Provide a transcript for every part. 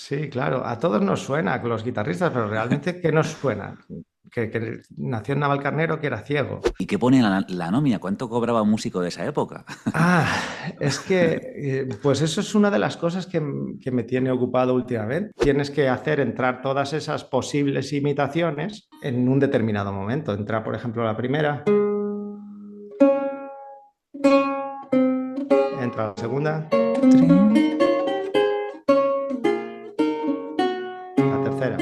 Sí, claro, a todos nos suena, a los guitarristas, pero realmente, ¿qué nos suena? Que nació en Navalcarnero, que era ciego. ¿Y qué pone la nómina? ¿Cuánto cobraba un músico de esa época? Ah, es que, pues eso es una de las cosas que me tiene ocupado últimamente. Tienes que hacer entrar todas esas posibles imitaciones en un determinado momento. Entra, por ejemplo, la primera, entra la segunda, Trin. la tercera.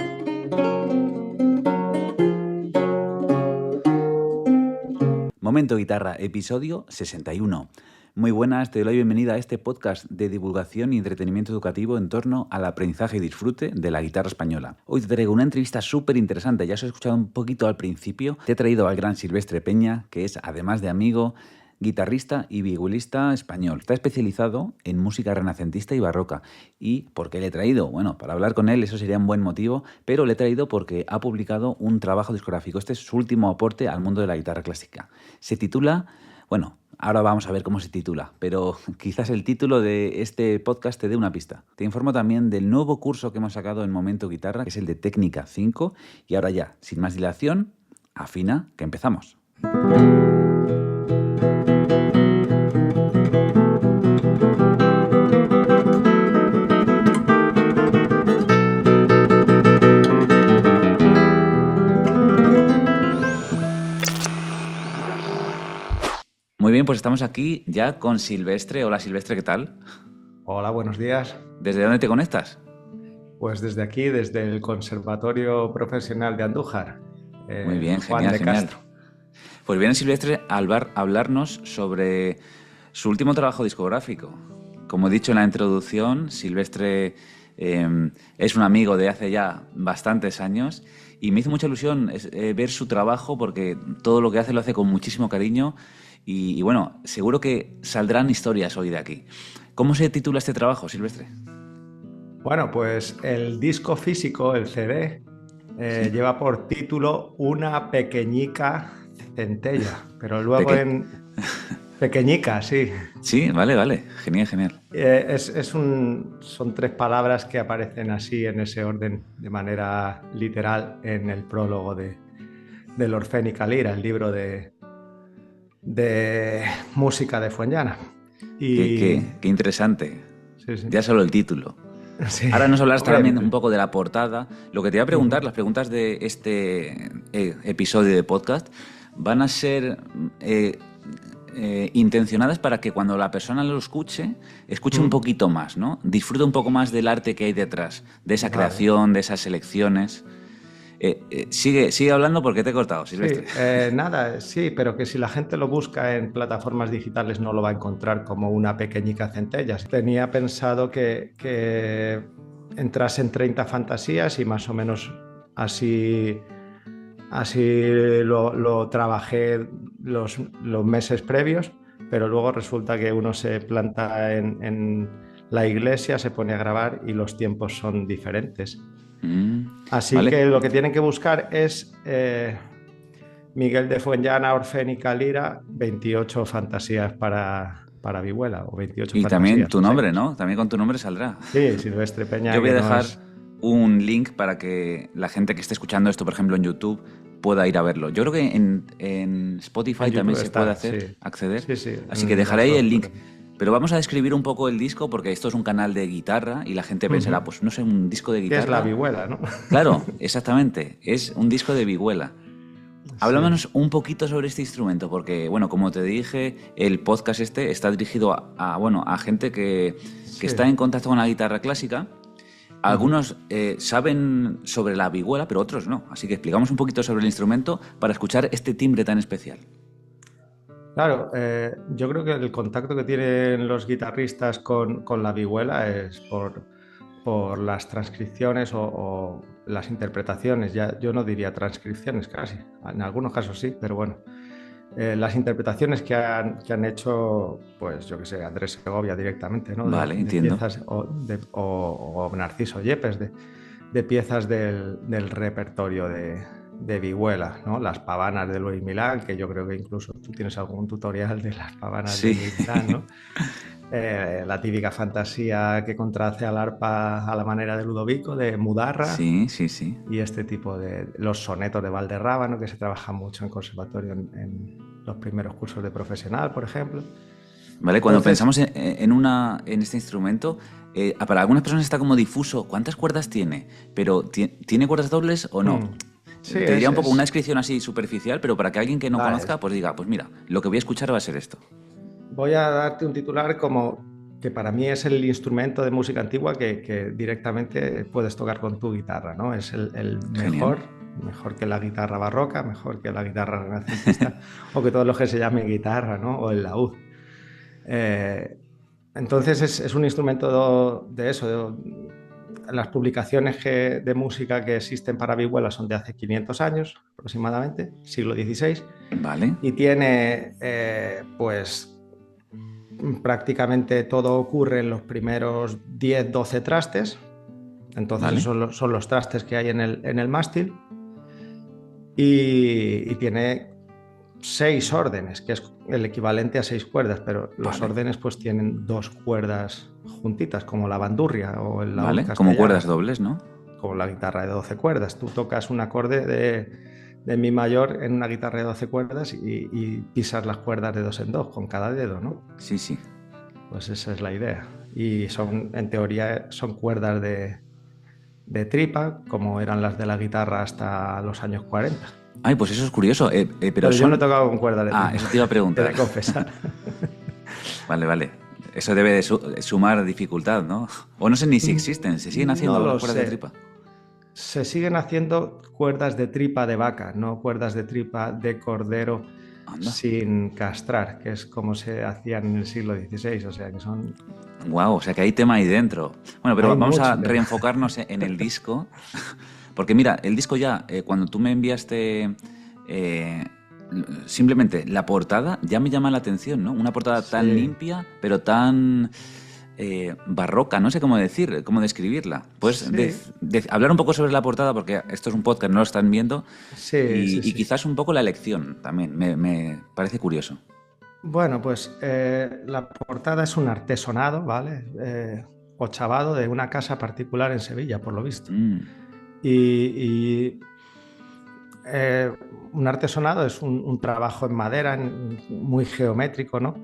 Momento Guitarra, episodio 61. Muy buenas, te doy la bienvenida a este podcast de divulgación y entretenimiento educativo en torno al aprendizaje y disfrute de la guitarra española. Hoy te traigo una entrevista súper interesante, ya os he escuchado un poquito al principio. Te he traído al gran Silvestre Peña, que es, además de amigo, guitarrista y vihuelista español. Está especializado en música renacentista y barroca. ¿Y por qué le he traído? Bueno, para hablar con él eso sería un buen motivo, pero le he traído porque ha publicado un trabajo discográfico. Este es su último aporte al mundo de la guitarra clásica. Se titula, bueno, ahora vamos a ver cómo se titula, pero quizás el título de este podcast te dé una pista. Te informo también del nuevo curso que hemos sacado en Momento Guitarra, que es el de Técnica 5. Y ahora ya, sin más dilación, afina, que empezamos. Muy bien, pues estamos aquí ya con Silvestre. Hola Silvestre, ¿qué tal? Hola, buenos días. ¿Desde dónde te conectas? Pues desde aquí, desde el Conservatorio Profesional de Andújar, Muy bien, Juan genial, de genial. Castro. Pues viene Silvestre a hablarnos sobre su último trabajo discográfico. Como he dicho en la introducción, Silvestre es un amigo de hace ya bastantes años y me hizo mucha ilusión ver su trabajo porque todo lo que hace lo hace con muchísimo cariño y bueno, seguro que saldrán historias hoy de aquí. ¿Cómo se titula este trabajo, Silvestre? Bueno, pues el disco físico, el CD, Sí. lleva por título Una pequeñica centella, pero luego Peque en pequeñica, sí. Sí, vale, vale. Genial, genial. Son tres palabras que aparecen así en ese orden de manera literal en el prólogo del Orfénica Lira, el libro de música de Fuenllana. Qué, Y qué, qué interesante. sí, sí, Ya solo el título. sí. Ahora nos hablarás Hombre, también un poco de la portada. Lo que te iba a preguntar, ujú. las preguntas de este episodio de podcast van a ser intencionadas para que cuando la persona lo escuche, escuche un Mm, poquito más, ¿no? Disfrute un poco más del arte que hay detrás, de esa vale. creación, de esas selecciones. Sigue hablando porque te he cortado, Silvestre. Sí, nada, sí, pero que si la gente lo busca en plataformas digitales no lo va a encontrar como una pequeñica centella. Tenía pensado que entrasen 30 fantasías y más o menos así, así lo trabajé los meses previos, pero luego resulta que uno se planta en la iglesia, se pone a grabar y los tiempos son diferentes. Mm, Así ¿vale? que lo que tienen que buscar es Miguel de Fuenllana, Orfénica Lira, 28 fantasías para vihuela o 28 Y también fantasías, tu no sé. nombre, ¿no? También con tu nombre saldrá. Sí, Silvestre Peña, Yo voy que a no dejar es... un link para que la gente que esté escuchando esto, por ejemplo, en YouTube, pueda ir a verlo. Yo creo que en En Spotify también YouTube se puede está, hacer, sí. acceder. Sí, sí, Así que en dejaré las ahí dos el link. plataformas. Pero vamos a describir un poco el disco porque esto es un canal de guitarra y la gente pensará, Ujú. pues no sé, un disco de ¿Qué es la guitarra. vihuela, no? Claro, exactamente. Es un disco de vihuela. Sí. Háblanos un poquito sobre este instrumento, porque, bueno, como te dije, el podcast este está dirigido bueno, a gente que Sí. está en contacto con la guitarra clásica. Ujú. Algunos saben sobre la vihuela, pero otros no. Así que explicamos un poquito sobre el instrumento para escuchar este timbre tan especial. Claro, yo creo que el contacto que tienen los guitarristas con la vihuela es por las transcripciones o las interpretaciones. Ya, yo no diría transcripciones casi, en algunos casos sí, pero bueno. Las interpretaciones que han hecho, pues yo que sé, Andrés Segovia directamente, ¿no? Vale, De entiendo. piezas o Narciso Yepes, de piezas del repertorio de vihuela, ¿no? Las pavanas de Luis Milán, que yo creo que incluso tú tienes algún tutorial de las pavanas de Sí. Luis Milán, ¿no? La típica fantasía que contraste al arpa a la manera de Ludovico, de Mudarra, Sí, sí, sí. y este tipo de los sonetos de Valderrábano, que se trabajan mucho en conservatorio en los primeros cursos de profesional, por ejemplo. Vale, cuando Entonces, pensamos en este instrumento, para algunas personas está como difuso. ¿Cuántas cuerdas tiene? Pero ¿tiene cuerdas dobles o no? mm, sí, Te diría un poco una descripción así superficial, pero para que alguien que no vale, conozca, pues diga, pues mira, lo que voy a escuchar va a ser esto. voy a darte un titular como que para mí es el instrumento de música antigua que directamente puedes tocar con tu guitarra, ¿no? Es el Genial. mejor que la guitarra barroca, mejor que la guitarra renacentista o que todos los que se llamen guitarra, ¿no? O el laúd. Eh, entonces es un instrumento de eso. Las publicaciones de música que existen para vihuela son de hace 500 años aproximadamente, siglo XVI, Vale, y tiene pues prácticamente todo ocurre en los primeros 10-12 trastes. Entonces vale. esos son los trastes que hay en el mástil, y tiene 6 órdenes, que es el equivalente a 6 cuerdas, pero los Vale, órdenes pues tienen 2 cuerdas juntitas, como la bandurria o el laúd vale. Como castellano, cuerdas dobles, ¿no? como la guitarra de 12 cuerdas. Tú tocas un acorde de mi mayor en una guitarra de 12 cuerdas y pisas las cuerdas de dos en dos con cada dedo, ¿no? Sí, sí. Pues esa es la idea. Y son, en teoría, son cuerdas de tripa, como eran las de la guitarra hasta los años 40. Ay, pues eso es curioso. Pero Pero yo no he son... tocado con cuerdas de Ah, tripa, eso te iba a he de preguntar. confesar. Vale, vale. Eso debe de sumar dificultad, ¿no? O no sé ni si existen. ¿Se siguen No haciendo lo cuerdas de sé. tripa? Se siguen haciendo cuerdas de tripa de vaca, no cuerdas de tripa de cordero Anda. sin castrar, que es como se hacían en el siglo XVI. O sea que Wow, o sea que hay tema ahí dentro. Bueno, pero hay vamos a mucho tema. reenfocarnos en el disco. Porque mira, el disco ya, cuando tú me enviaste eh, simplemente la portada, ya me llama la atención, ¿no? Una portada tan Sí, limpia, pero tan barroca, no sé cómo decir, cómo describirla. Puedes sí, hablar un poco sobre la portada, porque esto es un podcast, no lo están viendo, sí, sí, y sí. quizás un poco la elección también, me parece curioso. Bueno, pues la portada es un artesonado, ¿vale? Ochavado de una casa particular en Sevilla, por lo visto. Mm, Y un artesonado es un trabajo en madera muy geométrico, ¿no?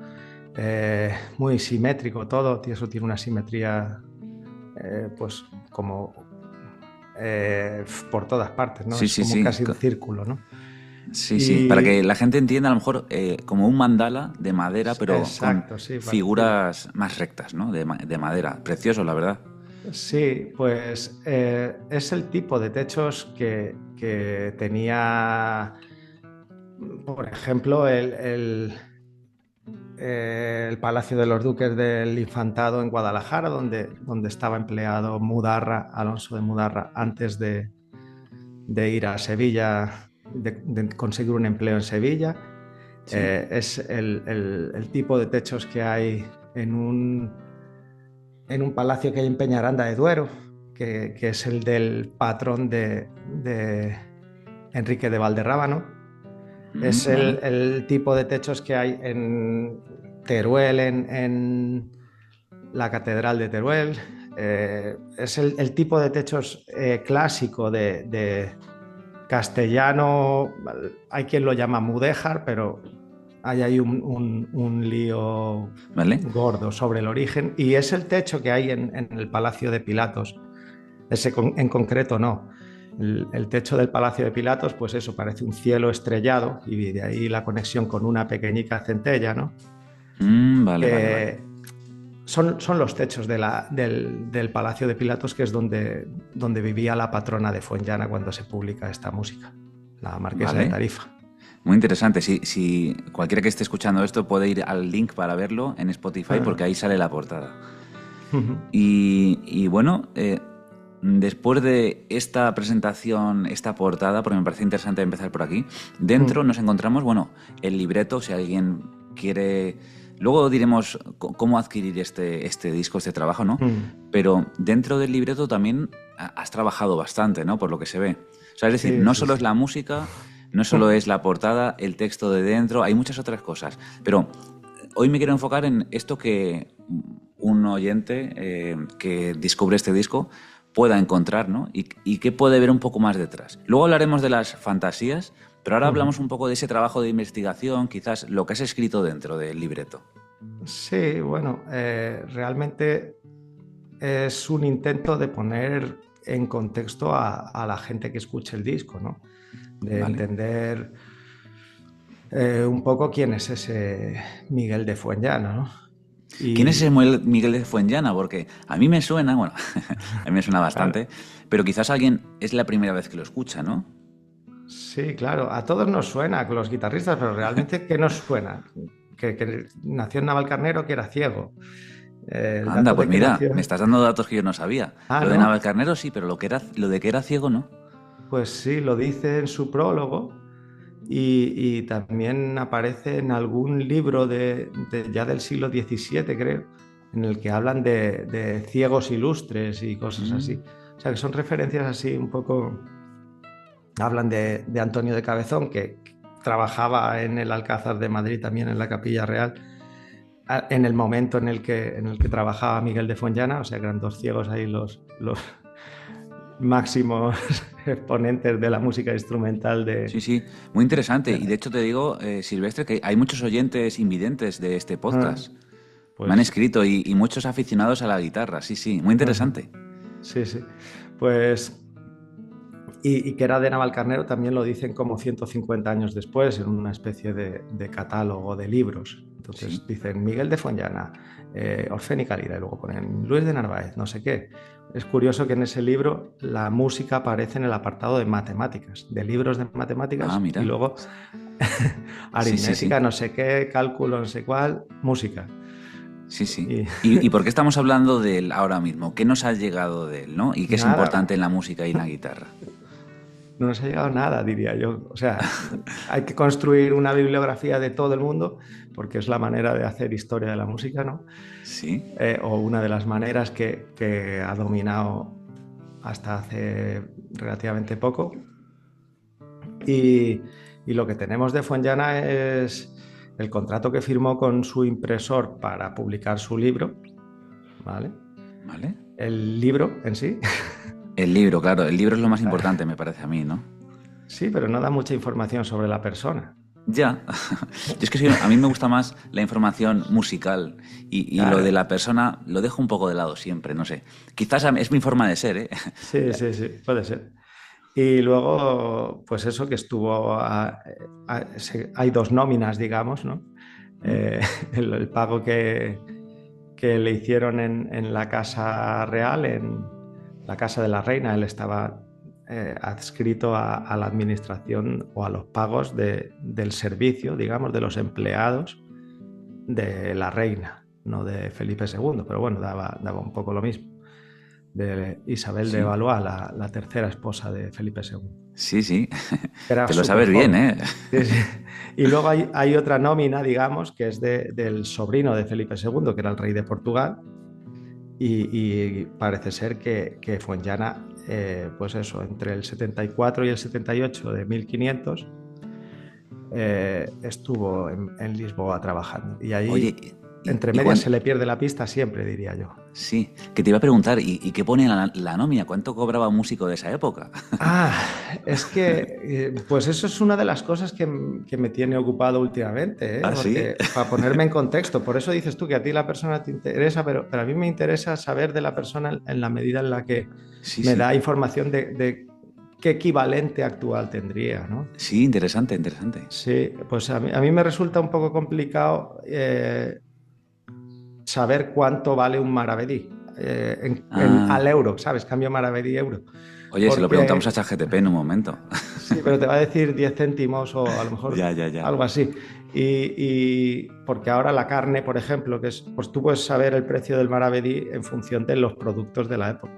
Muy simétrico todo, y eso tiene una simetría, pues como por todas partes, ¿no? sí, Es sí, como sí. casi un círculo, ¿no? Sí, sí, para que Y la gente entienda a lo mejor como un mandala de madera, pero con exacto, sí, parecido. figuras más rectas, ¿no? De madera. Precioso, la verdad. Sí, pues es el tipo de techos que tenía, por ejemplo, el Palacio de los Duques del Infantado en Guadalajara, donde estaba empleado Mudarra, Alonso de Mudarra, antes de ir a Sevilla, de conseguir un empleo en Sevilla. Sí. Es el tipo de techos que hay en un palacio que hay en Peñaranda de Duero, que es el del patrón de Enrique de Valderrábano. Es Vale. el tipo de techos que hay en Teruel, en la Catedral de Teruel. Es el tipo de techos clásico de castellano. Hay quien lo llama mudéjar, pero hay ahí un lío Vale. gordo sobre el origen. Y es el techo que hay en el Palacio de Pilatos. Ese en concreto no. El techo del Palacio de Pilatos, pues eso, parece un cielo estrellado, y de ahí la conexión con una pequeñica centella, ¿no? Vale, vale, vale. Son los techos del Palacio de Pilatos, que es donde vivía la patrona de Fuenllana cuando se publica esta música, la marquesa de Vale. Tarifa. Muy interesante. Si cualquiera que esté escuchando esto puede ir al link para verlo en Spotify, porque ahí sale la portada. Y bueno, después de esta presentación, esta portada, porque me parece interesante empezar por aquí, dentro nos encontramos, bueno, el libreto, si alguien quiere... Luego diremos cómo adquirir este disco, este trabajo, ¿no? Pero dentro del libreto también has trabajado bastante, ¿no? Por lo que se ve. O sea, es decir, Sí, no sí, solo es sí. la música, no solo es la portada, el texto de dentro, hay muchas otras cosas. Pero hoy me quiero enfocar en esto que un oyente que descubre este disco pueda encontrar, ¿no? Y qué puede ver un poco más detrás. Luego hablaremos de las fantasías, pero ahora hablamos un poco de ese trabajo de investigación, quizás lo que has escrito dentro del libreto. Sí, bueno, realmente es un intento de poner en contexto a la gente que escuche el disco, ¿no? De entender un poco quién es ese Miguel de Fuenllana, ¿no? ¿Quién es ese Miguel de Fuenllana? Porque a mí me suena, bueno, a mí me suena bastante, claro. pero quizás alguien es la primera vez que lo escucha, ¿no? Sí, claro, a todos nos suena, con los guitarristas, pero realmente, ¿qué nos suena? Que nació en Navalcarnero, que era ciego. El Anda, dato pues de que mira, nació... me estás dando datos que yo no sabía. Ah, Lo de ¿no? Navalcarnero sí, pero lo de que era ciego, ¿no? Pues sí, lo dice en su prólogo y también aparece en algún libro ya del siglo XVII, creo, en el que hablan de ciegos ilustres y cosas así. O sea, que son referencias así un poco... Hablan de Antonio de Cabezón, que trabajaba en el Alcázar de Madrid, también en la Capilla Real, en el momento en el que trabajaba Miguel de Fuenllana. O sea, que eran dos ciegos ahí los máximos exponentes de la música instrumental Sí, sí, muy interesante. Y de de- hecho te digo, Silvestre, que hay muchos oyentes invidentes de este Ah, podcast. Me han pues escrito y muchos aficionados a la guitarra. Sí, sí, muy ajá, interesante. sí, sí. Pues y que era de Navalcarnero también lo dicen como 150 años después en una especie de catálogo de libros. Sí. Entonces dicen Miguel de Fuenllana, Orfénica Lira, y luego ponen Luis de Narváez, no sé qué. Es curioso que en ese libro la música aparece en el apartado de matemáticas, de libros de Ah, matemáticas, y mira. luego Sí, sí, sí. aritmética, no sé qué, cálculo, no sé cuál, música. Sí, sí. Y ¿Y por qué estamos hablando de él ahora mismo? ¿Qué nos ha llegado de él, no? ¿Y qué es nada, importante en la música y en la guitarra? no nos ha llegado nada, diría yo. O sea, hay que construir una bibliografía de todo el mundo porque es la manera de hacer historia de la música, ¿no? Sí. O una de las maneras que ha dominado hasta hace relativamente poco. Y, y lo que tenemos de Fuenllana es el contrato que firmó con su impresor para publicar su libro, ¿vale? ¿Vale? El libro en sí. El libro, claro. El libro es lo más importante, me parece a mí, ¿no? Sí, pero no da mucha información sobre la persona. Ya. Yo es que a mí me gusta más la información musical y lo de Claro. la persona lo dejo un poco de lado siempre, no sé. Quizás es mi forma de ser, ¿eh? Sí, sí, sí, puede ser. Y luego, pues eso que estuvo, hay dos nóminas, digamos, ¿no? ¿Mm? Eh, el pago que le hicieron en la Casa Real, en la Casa de la Reina, él estaba adscrito a la administración o a los pagos del servicio, digamos, de los empleados de la Reina, no de Felipe II, pero bueno, daba un poco lo mismo, de Isabel de Sí, Valois, la tercera esposa de Felipe II. sí, sí. Era Te lo súper sabes bien, joven. ¿eh? Sí, sí. Y luego hay otra nómina, digamos, que es del sobrino de Felipe II, que era el rey de Portugal, y parece ser que Fuenllana, pues eso, entre el 74 y el 78 de 1500, estuvo en Lisboa trabajando. Y Oye, ahí, y, entre y medias, cuán- se le pierde la pista siempre, diría yo. sí, que te iba a preguntar, ¿y qué pone la nómina? ¿Cuánto cobraba un músico de esa época? Ah, es que, pues eso es una de las cosas que me tiene ocupado últimamente, ¿eh? ¿Ah, sí? Porque para ponerme en contexto, por eso dices tú que a ti la persona te interesa, pero a mí me interesa saber de la persona en la medida en la que Sí, me sí. da información de qué equivalente actual tendría, ¿no? Sí, interesante, interesante. Sí, pues a mí me resulta un poco complicado saber cuánto vale un maravedí Ah, al euro, ¿sabes? Cambio maravedí-euro. oye, se lo preguntamos a Porque ChatGPT en un momento. sí, pero te va a decir 10 céntimos o a lo mejor Ya, ya, ya. algo así. Y porque ahora la carne, por ejemplo, pues tú puedes saber el precio del maravedí en función de los productos de la época.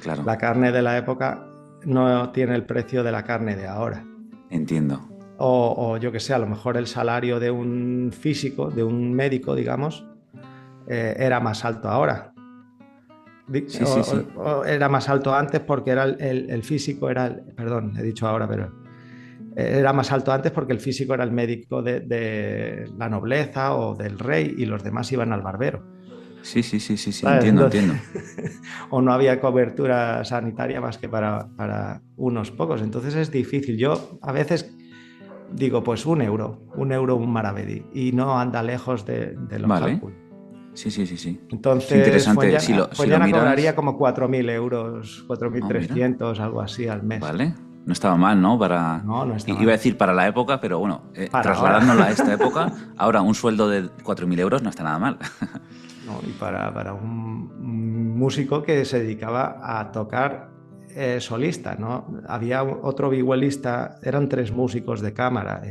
Claro, La carne de la época no tiene el precio de la carne de ahora. entiendo. O yo que sé, a lo mejor el salario de un físico, de un médico, digamos, era más alto ahora. Sí, sí, sí. O era más alto antes porque era el físico, perdón, he dicho ahora, pero Era más alto antes porque el físico era el médico de la nobleza o del rey y los demás iban al barbero. Sí, ¿Sabes? entiendo, Entonces, entiendo. o no había cobertura sanitaria más que para unos pocos. Entonces es difícil. Yo a veces digo, pues un euro un maravedí y no anda lejos de los Vale. cálculos. Sí. Qué Entonces interesante. Si lo Fuenllana cobraría miras... como 4.000 euros, cuatro mil Oh, mira. trescientos algo así al mes. Vale. No estaba mal, ¿no? No, no está Iba a mal. decir para la época, pero bueno, Para ahora. trasladándola a esta época, ahora un sueldo de 4.000 euros no está nada mal. ¿No? Y para un músico que se dedicaba a tocar solista, ¿no? Había otro vihuelista, eran 3 músicos de cámara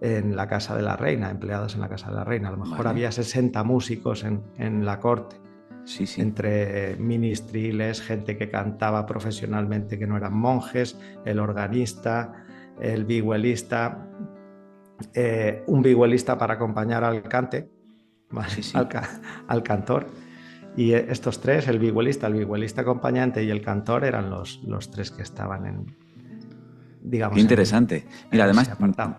en la Casa de la Reina, empleados en la Casa de la Reina. A lo mejor Vale. había 60 músicos en la corte, Sí. entre ministriles, gente que cantaba profesionalmente que no eran monjes, el organista, el vihuelista, un vihuelista para acompañar al cante, ¿vale? Sí. al cantor. Y estos 3, el vihuelista acompañante y el cantor, eran los 3 que estaban Qué digamos, interesante. Mira, en ese además, apartado.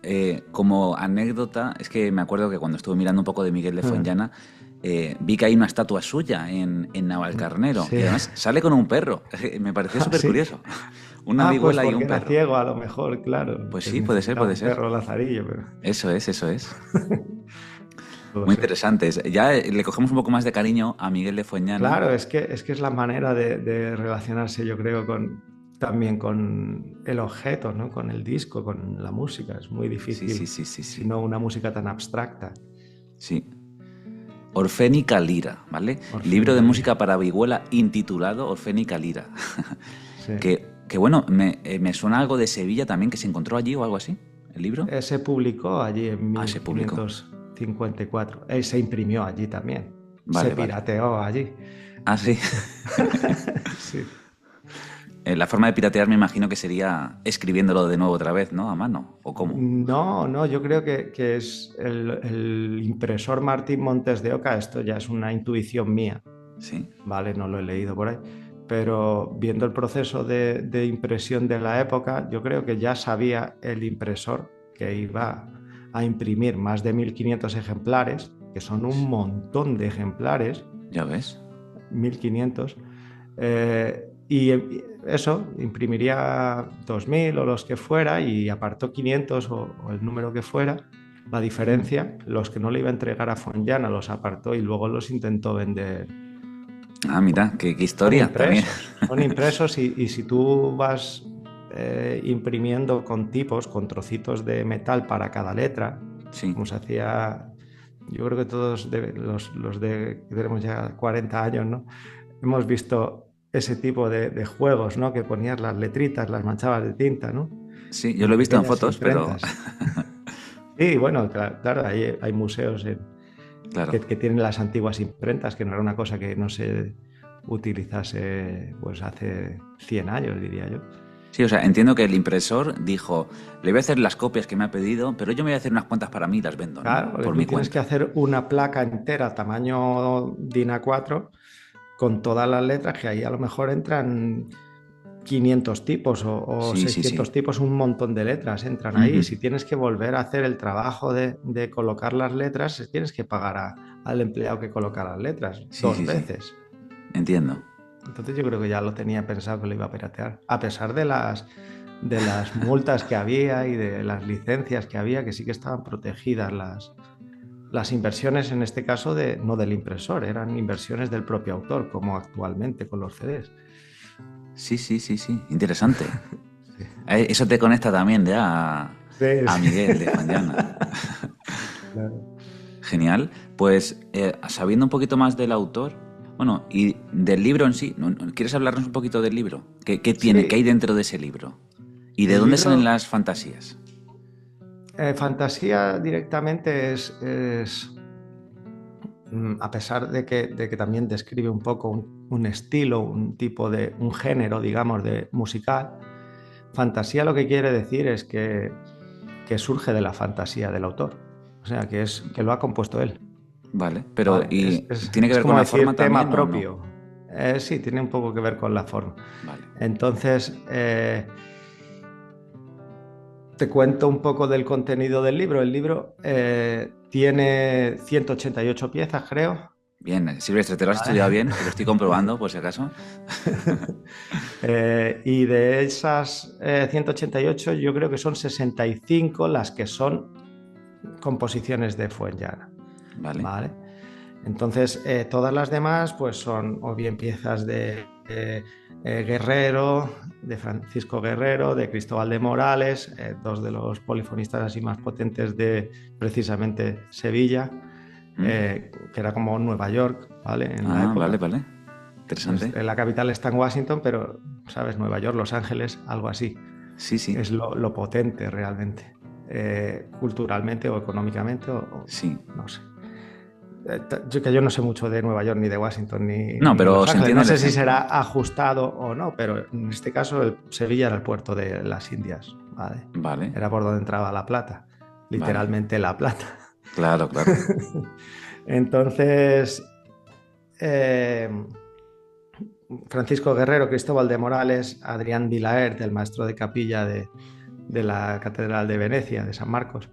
como anécdota, es que me acuerdo que cuando estuve mirando un poco de Miguel de Mm. Fuenllana, vi que hay una estatua suya en Navalcarnero y Sí. además sale con un perro. Me pareció Ah, súper sí. curioso. Una Pues vihuela y porque un era perro. ciego a lo mejor, claro, Pues que sí, puede ser, necesitaba puede un ser. perro lazarillo, pero Eso es. no lo Muy sé. interesante. Ya le cogemos un poco más de cariño a Miguel de Fuenllana. Claro, es la manera de relacionarse, yo creo, también con el objeto, ¿no? Con el disco, con la música. Es muy difícil, si Sí. no una música tan abstracta. Sí. Orfénica Lira, ¿vale? Libro de Orfénica Lira. música para vihuela intitulado Orfénica Lira. Sí. Que bueno, me suena algo de Sevilla también, que se encontró allí o algo así, el libro. Se publicó allí en Ah, se publicó. 1554. Se imprimió allí también. Se Vale. pirateó allí. Ah, sí. Sí. La forma de piratear me imagino que sería escribiéndolo de nuevo otra vez, ¿no? A mano, ¿o cómo? No, yo creo que es el impresor Martín Montes de Oca. Esto ya es una intuición mía, Sí. ¿vale? No lo he leído por ahí. Pero viendo el proceso de impresión de la época, yo creo que ya sabía el impresor que iba a imprimir más de 1.500 ejemplares, que son un montón de ejemplares, ¿Ya ves? 1.500, y eso, imprimiría 2.000 o los que fuera y apartó 500 o el número que fuera. La diferencia, los que no le iba a entregar a Fuenllana los apartó y luego los intentó vender. Ah, mira, qué historia también. Son impresos y si tú vas imprimiendo con tipos, con trocitos de metal para cada letra, Sí. como se hacía, yo creo que todos los de que tenemos ya 40 años, ¿no? Hemos visto ese tipo de juegos, ¿no? Que ponías las letritas, las manchabas de tinta, ¿no? Sí, yo En lo he visto en pequeñas fotos, pero imprentas. Sí, bueno, claro, hay museos claro. que tienen las antiguas imprentas, que no era una cosa que no se utilizase pues hace 100 años, diría yo. Sí, o sea, entiendo que el impresor dijo, le voy a hacer las copias que me ha pedido, pero yo me voy a hacer unas cuantas para mí y las vendo, ¿no? Claro, porque Por tú mi tienes que cuenta. hacer una placa entera, tamaño DIN A4, con todas las letras, que ahí a lo mejor entran 500 tipos o Sí. 600 tipos, un montón de letras entran ahí. Si tienes que volver a hacer el trabajo de colocar las letras, tienes que pagar al empleado que coloca las letras dos Sí. veces. Entiendo. Entonces yo creo que ya lo tenía pensado que lo iba a piratear, a pesar de las multas que había y de las licencias que había, que sí que estaban protegidas las inversiones, en este caso, no del impresor, eran inversiones del propio autor, como actualmente con los CDs. Sí. Interesante. Sí. Eso te conecta también ya Sí, a sí. Miguel de Fuenllana. Claro. Genial. Pues sabiendo un poquito más del autor, bueno, y del libro en sí, ¿quieres hablarnos un poquito del libro? ¿Qué tiene? ¿Qué hay Sí, dentro de ese libro? ¿Y de el dónde salen libro, las fantasías? fantasía directamente a pesar de que también describe un poco un estilo, un tipo un género, digamos, de musical. Fantasía lo que quiere decir es que surge de la fantasía del autor, o sea, que lo ha compuesto él. Vale, pero ¿Vale? ¿y tiene que Es ver con como la forma decir tema también o no? propio. Sí, tiene un poco que ver con la forma. Vale. Entonces, te cuento un poco del contenido del libro. El libro tiene 188 piezas, creo. Bien, Silvestre, te lo has ¿Vale? estudiado bien, que lo estoy comprobando por si acaso. Y de esas 188, yo creo que son 65 las que son composiciones de Fuenllana. Vale. ¿Vale? Entonces, todas las demás pues son o bien piezas de Guerrero, de Francisco Guerrero, de Cristóbal de Morales, dos de los polifonistas así más potentes de precisamente Sevilla, que era como Nueva York, ¿vale? En la Vale, época. vale. Interesante. La capital está en Washington, pero, ¿sabes? Nueva York, Los Ángeles, algo así. Sí, sí. Es lo potente realmente, culturalmente o económicamente, Sí. no sé. Yo no sé mucho de Nueva York, ni de Washington, No, ni de pero Los se Ángeles. entiende No el sé si ejemplo. será ajustado o no, pero en este caso Sevilla era el puerto de las Indias, ¿vale? Vale, Era por donde entraba la plata, vale. literalmente la plata. Claro, claro. Entonces, eh, Francisco Guerrero, Cristóbal de Morales, Adrián Vilaert, el maestro de capilla de la Catedral de Venecia, de San Marcos.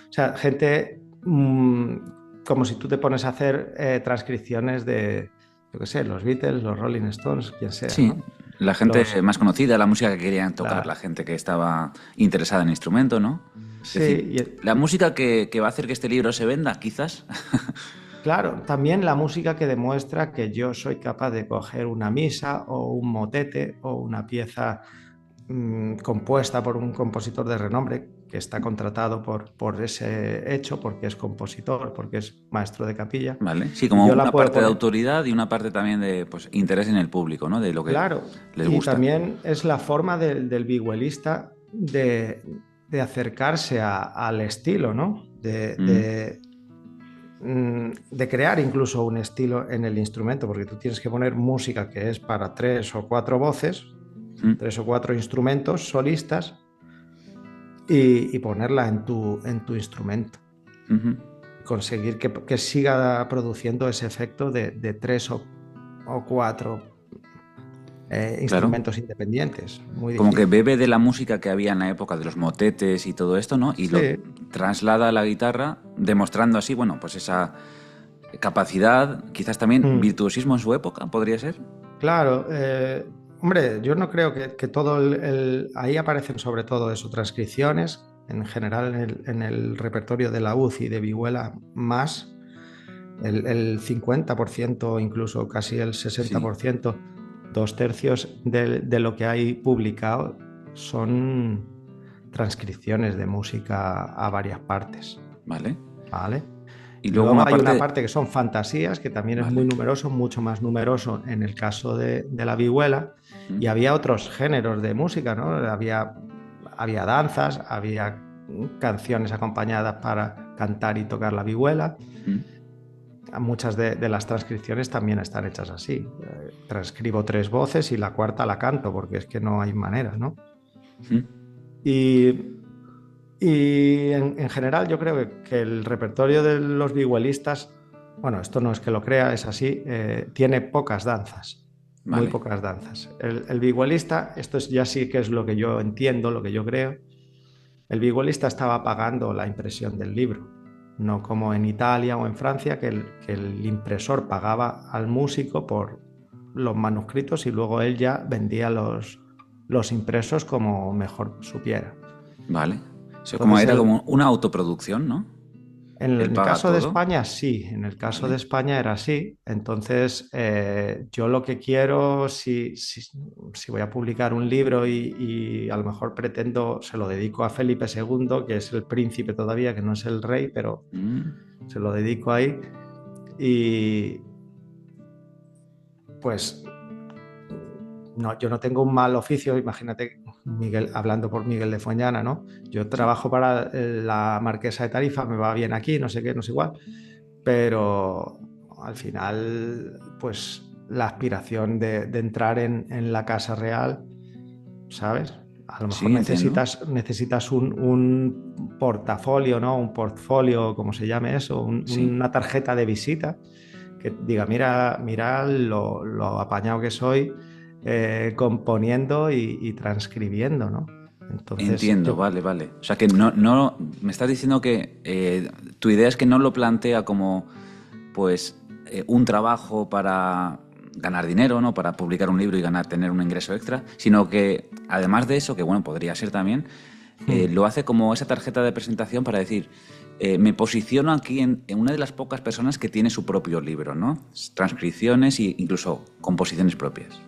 O sea, gente como si tú te pones a hacer transcripciones de, yo qué sé, los Beatles, los Rolling Stones, quien sea, Sí, ¿no? la gente Los, más conocida, la música que querían tocar, la la, gente que estaba interesada en el instrumento, ¿no? Es sí, decir, la música que va a hacer que este libro se venda, quizás. claro, también la música que demuestra que yo soy capaz de coger una misa o un motete o una pieza compuesta por un compositor de renombre que está contratado por ese hecho, porque es compositor, porque es maestro de capilla, Vale. Sí, y como yo la una puedo parte de poner. autoridad y una parte también de pues, interés en el público, ¿no? De lo que Claro, les y gusta. también es la forma del vihuelista de acercarse al estilo, ¿no? Mm, De crear incluso un estilo en el instrumento, porque tú tienes que poner música que es para tres o cuatro voces, mm, tres o cuatro instrumentos solistas, y ponerla en tu instrumento. ujú. Conseguir que siga produciendo ese efecto de tres o cuatro Claro. instrumentos independientes. Muy Como que difícil. bebe de la música que había en la época de los motetes y todo esto, ¿no? Y lo Sí, traslada a la guitarra, demostrando así, bueno, pues esa capacidad, quizás también mm, virtuosismo en su época, podría ser. claro. Hombre, yo no creo que todo ahí aparecen sobre todo eso, transcripciones, en general en el repertorio de la UCI y de Vihuela más, el 50%, incluso casi el Sí, 60%, dos tercios de lo que hay publicado son transcripciones de música a varias partes, vale. ¿vale? Y luego Luego una hay una parte, parte que son fantasías, que también es muy vale. numeroso, mucho más numeroso en el caso de la vihuela, Mm, y había otros géneros de música, ¿no? Había danzas, había canciones acompañadas para cantar y tocar la vihuela. mm, Muchas de las transcripciones también están hechas así. Transcribo tres voces y la cuarta la canto, porque es que no hay manera, ¿no? mm. Y, y en general yo creo que el repertorio de los vihuelistas, bueno, esto no es que lo crea, es así, tiene pocas danzas, muy Vale, pocas danzas. El vihuelista, esto ya sí que es lo que yo entiendo, lo que yo creo, el vihuelista estaba pagando la impresión del libro, no como en Italia o en Francia, que el impresor pagaba al músico por los manuscritos y luego él ya vendía los impresos como mejor supiera. vale. Eso como Entonces, era como una autoproducción, ¿no? en Él el paga caso de todo, España, sí, en el caso de vale. España era así. Entonces, yo lo que quiero, si voy a publicar un libro y a lo mejor pretendo, se lo dedico a Felipe II, que es el príncipe todavía, que no es el rey, pero Mm, se lo dedico ahí. Y pues no, yo no tengo un mal oficio, imagínate Miguel, hablando por Miguel de Foñana, ¿no? Yo sí, trabajo para la Marquesa de Tarifa, me va bien aquí, no sé qué, no sé igual, pero al final, pues la aspiración de entrar en la Casa Real, ¿sabes? A lo mejor sí, entiendo. necesitas un portafolio, ¿no? Un portfolio, como se llame eso, Sí, una tarjeta de visita que diga, mira, mira lo apañado que soy componiendo y transcribiendo, ¿no? Entonces, Entiendo, vale. O sea que no me estás diciendo que tu idea es que no lo plantea como pues un trabajo para ganar dinero, ¿no? Para publicar un libro y tener un ingreso extra, sino que además de eso, que bueno, podría ser también, lo hace como esa tarjeta de presentación para decir, me posiciono aquí en una de las pocas personas que tiene su propio libro, ¿no? Transcripciones e incluso composiciones propias.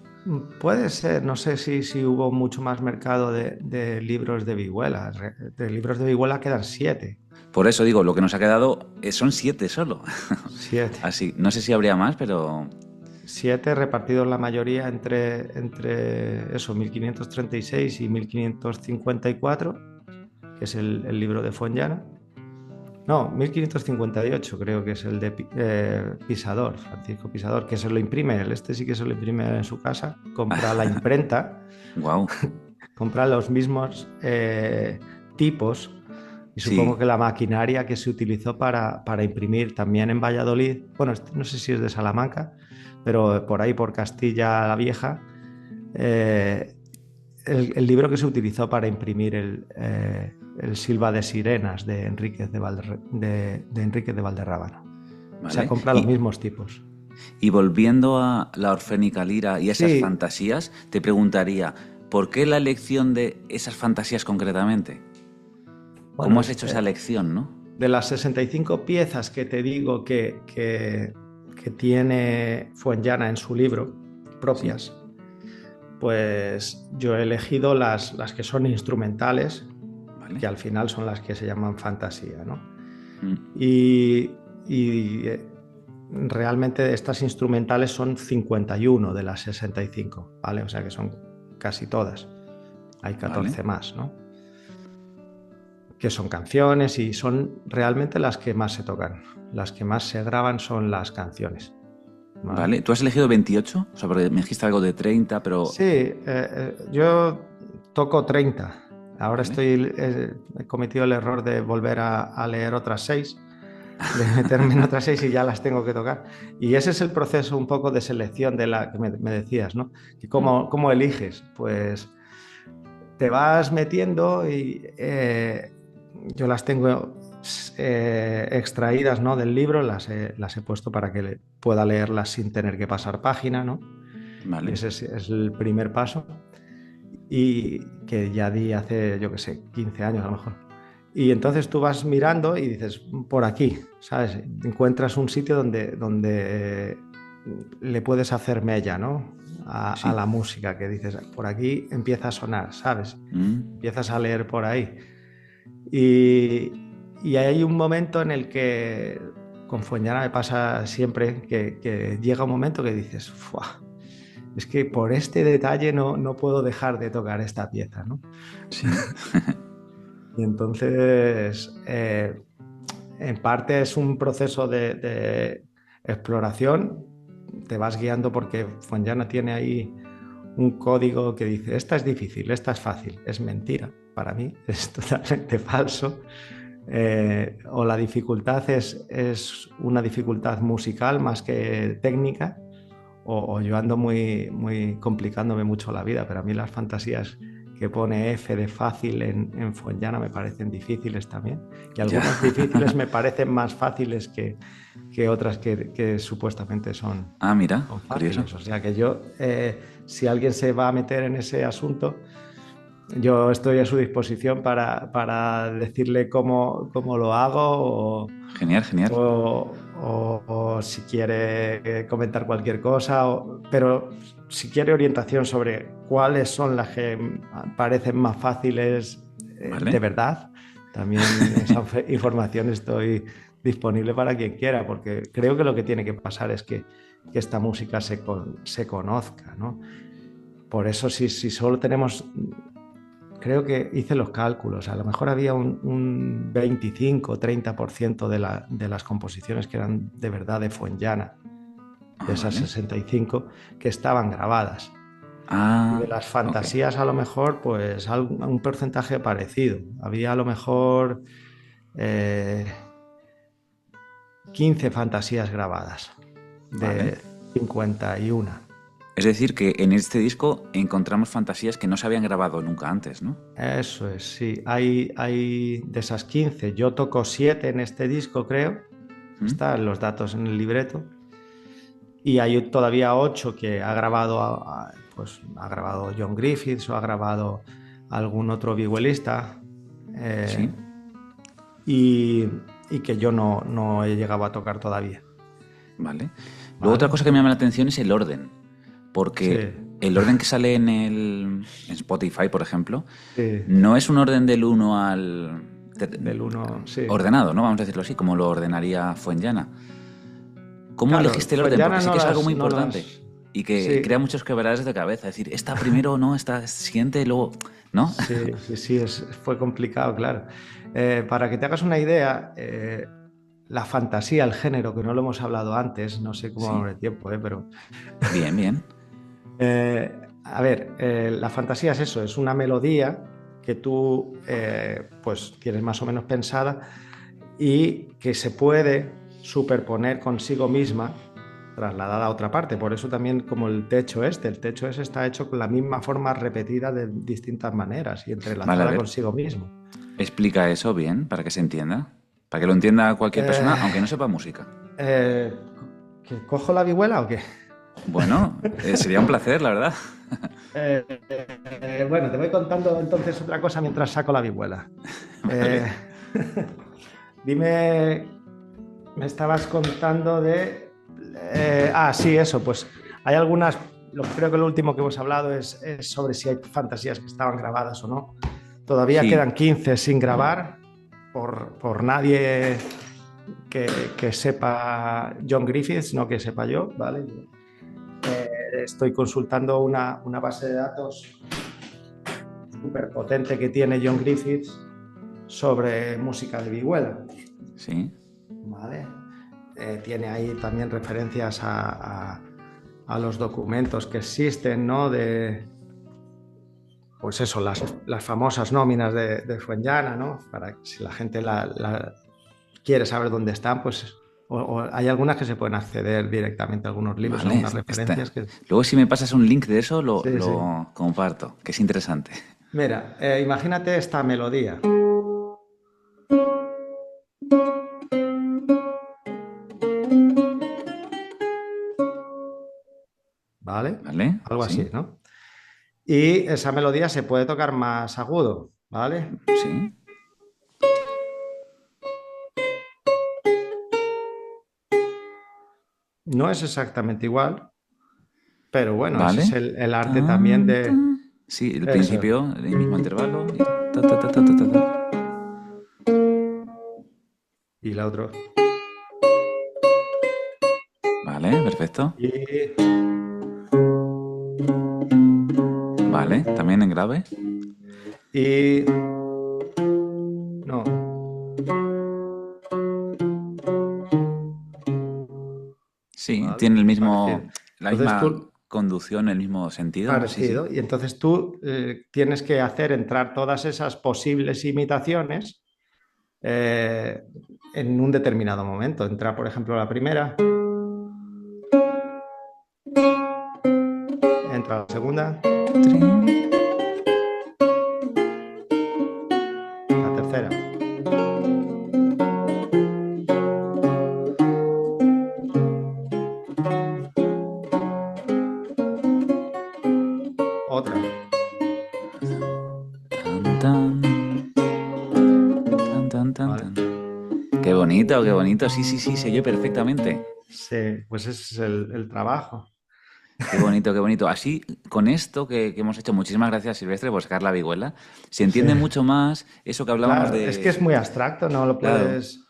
puede ser, no sé si hubo mucho más mercado de libros de vihuela. De libros de vihuela quedan 7. Por eso digo, lo que nos ha quedado son 7 solo. 7. Así, no sé si habría más, pero 7 repartidos la mayoría entre eso, 1536 y 1554, que es el libro de Fuenllana. No, 1558 creo que es el de Pisador, Francisco Pisador, que se lo imprime, este sí que se lo imprime en su casa, compra la imprenta, wow. compra los mismos tipos y supongo Sí, que la maquinaria que se utilizó para imprimir también en Valladolid, bueno, no sé si es de Salamanca, pero por ahí, por Castilla la Vieja, eh, el libro que se utilizó para imprimir el Silva de Sirenas de Enríquez de Enríquez de Valderrábano. O sea, vale. compra los mismos tipos. Y volviendo a la orfénica lira y esas Sí, fantasías, te preguntaría, ¿por qué la elección de esas fantasías concretamente? ¿Cómo bueno, has hecho esa elección, no? de las 65 piezas que te digo que tiene Fuenllana en su libro, Sí, propias, pues yo he elegido las que son instrumentales, vale. que al final son las que se llaman fantasía, ¿no? Mm, Y, y realmente estas instrumentales son 51 de las 65, ¿vale? O sea que son casi todas. Hay vale. 14 más, ¿no? Que son canciones y son realmente las que más se tocan. Las que más se graban son las canciones, ¿vale? Vale. ¿Tú has elegido 28? O sea, porque me dijiste algo de 30, pero... Sí, yo toco 30. Ahora Vale. he cometido el error de volver a leer otras 6, de meterme en otras 6 y ya las tengo que tocar. Y ese es el proceso un poco de selección de la que me decías, ¿no? ¿Y Mm, cómo eliges? Pues te vas metiendo y yo las tengo extraídas, ¿no? Del libro, las he puesto para que pueda leerlas sin tener que pasar página, ¿no? Y vale. ese es el primer paso. Y que ya di hace, yo qué sé, 15 años a lo mejor. Y entonces tú vas mirando y dices, por aquí, ¿sabes? Encuentras un sitio donde le puedes hacer mella, ¿no? A Sí. la música, que dices, por aquí empieza a sonar, ¿sabes? Mm, Empiezas a leer por ahí. Y, y hay un momento en el que con Fuenllana me pasa siempre que llega un momento que dices, "Fua, es que por este detalle no puedo dejar de tocar esta pieza, ¿no?". sí. Y entonces, en parte es un proceso de exploración, te vas guiando porque Fuenllana tiene ahí un código que dice, esta es difícil, esta es fácil, es mentira, para mí es totalmente falso. O la dificultad es una dificultad musical más que técnica, o yo ando muy complicándome mucho la vida, pero a mí las fantasías que pone F de fácil en Fuenllana me parecen difíciles también. Y Ya. algunas difíciles me parecen más fáciles que otras que supuestamente Ah, mira, son curioso. fáciles. O sea que yo, si alguien se va a meter en ese asunto, yo estoy a su disposición para decirle cómo lo hago Genial, genial. o si quiere comentar cualquier cosa, pero si quiere orientación sobre cuáles son las que parecen más fáciles de Vale. verdad, también esa información estoy disponible para quien quiera, porque creo que lo que tiene que pasar es que esta música se conozca, ¿no? Por eso si solo tenemos, creo que hice los cálculos, a lo mejor había un 25-30% de las composiciones que eran de verdad de Fuenllana, de Ah, esas vale. 65 que estaban grabadas. Y de Ah, las ok. fantasías a lo mejor, pues un porcentaje parecido. Había a lo mejor eh, 15 fantasías grabadas Vale. de 51. Es decir, que en este disco encontramos fantasías que no se habían grabado nunca antes, ¿no? Eso es, sí. Hay de esas 15, yo toco 7 en este disco, creo. ¿Mm? Están los datos en el libreto. Y hay todavía 8 que ha grabado, pues, ha grabado John Griffiths o ha grabado algún otro vihuelista. Sí. Y, y que yo no he llegado a tocar todavía. Vale. Luego otra ¿Vale? cosa que me llama la atención es el orden. Porque Sí, el orden que sale en Spotify, por ejemplo, sí. no es un orden del uno al... Del uno, sí. ordenado, ¿no? Vamos a decirlo así, como lo ordenaría Fuenllana. ¿Cómo Claro, elegiste el orden? Porque Fuenllana sí que es algo muy importante y que Sí, crea muchos quebraderos de cabeza. Es decir, esta primero, no, esta siguiente, luego, ¿no? sí, fue complicado, claro. Para que te hagas una idea, la fantasía, el género, que no lo hemos hablado antes, no sé cómo Sí. vamos de tiempo, pero... Bien, bien. A ver, la fantasía es eso, es una melodía que tú pues tienes más o menos pensada y que se puede superponer consigo misma trasladada a otra parte. Por eso también como el techo ese está hecho con la misma forma repetida de distintas maneras y Vale, a entrelazada ver. consigo mismo. Explica eso bien para que se entienda. Para que lo entienda cualquier persona, Eh, aunque no sepa música. eh, ¿Que cojo la vihuela o qué? Bueno, sería un placer, la verdad. Bueno, te voy contando entonces otra cosa mientras saco la vihuela. Vale. Eh, Dime, me estabas contando de... sí, eso, pues hay algunas, creo que lo último que hemos hablado es sobre si hay fantasías que estaban grabadas o no. Todavía Sí, quedan 15 sin grabar por nadie que sepa John Griffiths, no que sepa yo, ¿vale? Estoy consultando una base de datos súper potente que tiene John Griffiths sobre música de vihuela. sí. ¿Vale? Tiene ahí también referencias a los documentos que existen, ¿no? Pues eso, las famosas nóminas de Fuenllana, ¿no? Para que si la gente quiere saber dónde están, pues o hay algunas que se pueden acceder directamente a algunos libros, Vale, algunas referencias que... Luego si me pasas un link de eso, lo, Sí, sí. lo comparto, que es interesante. Mira, imagínate esta melodía, ¿vale? ¿Vale? Algo así, Sí, ¿no? Y esa melodía se puede tocar más agudo, ¿vale? sí. No es exactamente igual, pero bueno, ese es Vale. el arte también Tan, de tan. Sí, el eso. principio, el mismo intervalo. Y ta, ta, ta, ta, ta, ta, ta. Y la otra. Vale, perfecto. Y Vale, también en grave. Y no, Sí, ¿vale? tiene el Parecido. mismo, la Entonces misma tú, conducción, el mismo sentido, ¿no? Sí, sí. parecido, y entonces tú tienes que hacer entrar todas esas posibles imitaciones eh, en un determinado momento. Entra, por ejemplo, la primera, entra la segunda, Trin. la tercera, otra. Tan, tan, tan, tan, tan, ¿Vale? tan. Qué bonito, qué bonito. Sí, sí, sí, se oye perfectamente. Sí, pues ese es el trabajo. Qué bonito, qué bonito. Así, con esto que hemos hecho, muchísimas gracias, Silvestre, por sacar la vihuela. Se Sí, entiende mucho más eso que hablábamos claro, es que es de... muy abstracto, no lo Claro. puedes...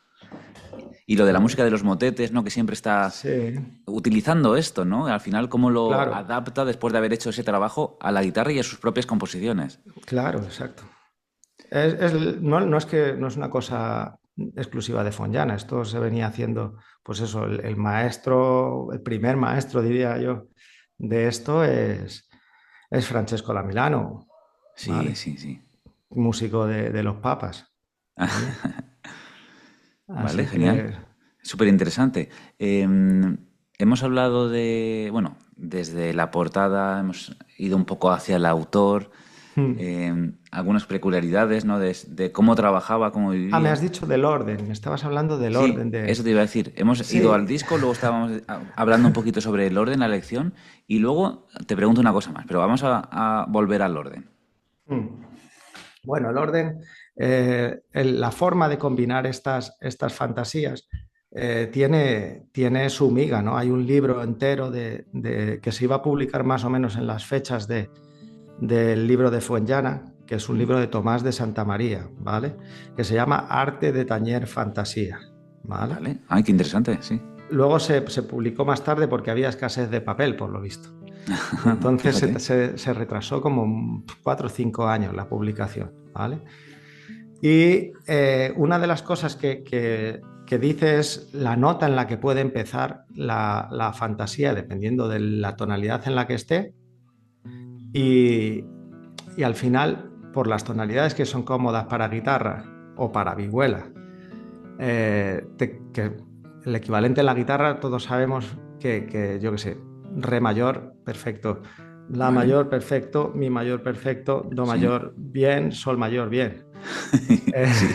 Y lo de la Claro, música de los motetes, ¿no? Que siempre está sí, utilizando esto, ¿no? Al final, cómo lo claro, adapta después de haber hecho ese trabajo a la guitarra y a sus propias composiciones. claro, exacto. No es que no es una cosa exclusiva de Fonllana, esto se venía haciendo, pues eso, el maestro, el primer maestro, diría yo, de esto es Francesco Lamilano, Sí, ¿vale? sí, sí. Músico de los Papas, ¿vale? Vale, Así genial. que Súper interesante. Hemos hablado de, bueno, desde la portada hemos ido un poco hacia el autor, algunas peculiaridades, ¿no? De cómo trabajaba, cómo Ah, me vivía. has dicho del orden, me estabas hablando del orden Sí, de... eso te iba a decir. Hemos ido Sí. al disco, luego estábamos hablando un poquito sobre el orden, la elección, y luego te pregunto una cosa más, pero vamos a volver al orden. Mm. Bueno, el orden, la forma de combinar estas fantasías tiene su miga, ¿no? Hay un libro entero que se iba a publicar más o menos en las fechas del libro de Fuenllana, que es un Mm, libro de Tomás de Santa María, ¿vale? Que se llama Arte de tañer fantasía, ¿vale? Vale. Ay, qué interesante, sí. Luego se publicó más tarde porque había escasez de papel, por lo visto. Y entonces Fíjate. se retrasó como 4 o 5 años la publicación, ¿vale? Y una de las cosas que dice es la nota en la que puede empezar la fantasía, dependiendo de la tonalidad en la que esté, y, y al final, por las tonalidades que son cómodas para guitarra o para vihuela, que el equivalente en la guitarra todos sabemos yo qué sé, re mayor, perfecto, la Vale. mayor, perfecto, mi mayor, perfecto, do Sí. mayor, bien, sol mayor, bien. Eh, Sí.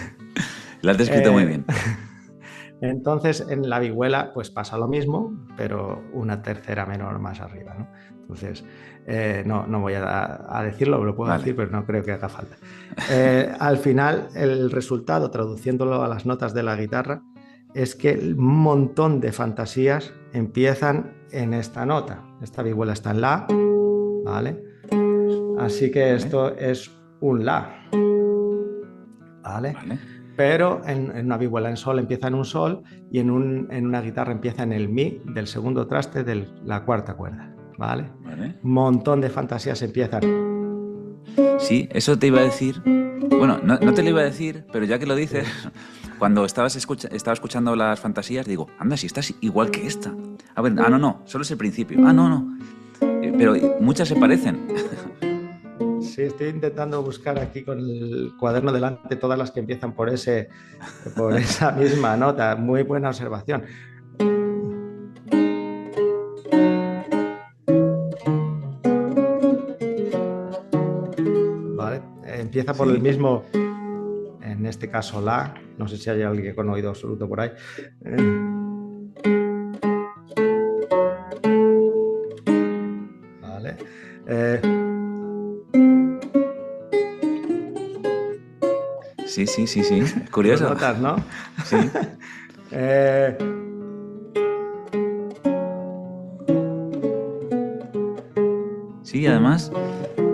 Lo has descrito muy eh, bien. entonces en la vihuela pues pasa lo mismo, pero una tercera menor más arriba, ¿no? Entonces, no voy a decirlo, lo puedo Vale. decir, pero no creo que haga falta. Al final, el resultado, traduciéndolo a las notas de la guitarra, es que un montón de fantasías empiezan en esta nota. Esta vihuela está en la, ¿vale? Así que Vale. esto es un la, ¿vale? Vale. Pero en una vihuela en sol empieza en un sol y en una guitarra empieza en el mi del segundo traste de la cuarta cuerda, ¿vale? Vale. Un montón de fantasías empiezan. Sí, eso te iba a decir. Bueno, no te lo iba a decir, pero ya que lo dices, cuando estaba escuchando las fantasías, digo, anda, si estás igual que esta. A ver, no, solo es el principio. No. Pero muchas se parecen. Sí, estoy intentando buscar aquí con el cuaderno delante todas las que empiezan por esa misma nota. Muy buena observación. ¿Vale? Empieza por el Sí. mismo, en este caso la. No sé si hay alguien con oído absoluto por ahí. ¿Vale? Eh, Sí. lo Curioso. notas, ¿no? Sí. Eh, Sí, además,